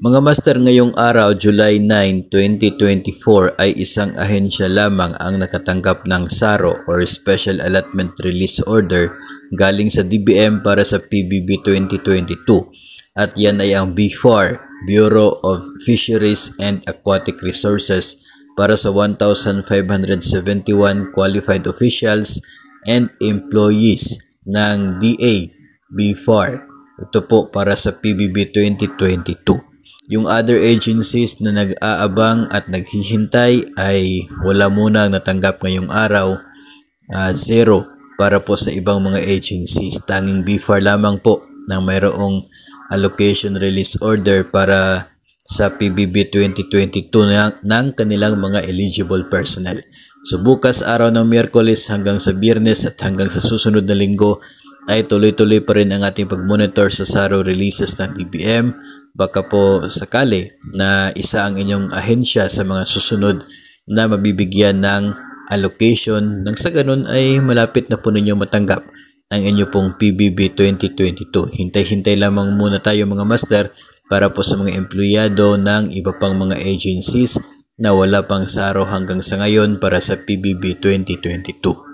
Mga master, ngayong araw, July 9, 2024 ay isang ahensya lamang ang nakatanggap ng SARO or Special Allotment Release Order galing sa DBM para sa PBB 2022 at yan ay ang BFAR, Bureau of Fisheries and Aquatic Resources para sa 1,571 qualified officials and employees ng DA BFAR. Ito po para sa PBB 2022. Yung other agencies na nag-aabang at naghihintay ay wala muna natanggap ngayong araw, zero para po sa ibang mga agencies. Tanging BFAR lamang po na mayroong allocation release order para sa PBB 2022 ng kanilang mga eligible personnel. So bukas araw ng Miyerkules hanggang sa Biyernes at hanggang sa susunod na linggo ay tuloy-tuloy pa rin ang ating pag-monitor sa SARO releases ng DBM. Baka po sakali na isa ang inyong ahensya sa mga susunod na mabibigyan ng allocation nang sa ganun ay malapit na po ninyo matanggap ang inyo pong PBB 2022. Hintay-hintay lamang muna tayo mga master para po sa mga empleyado ng iba pang mga agencies na wala pang SARO hanggang sa ngayon para sa PBB 2022.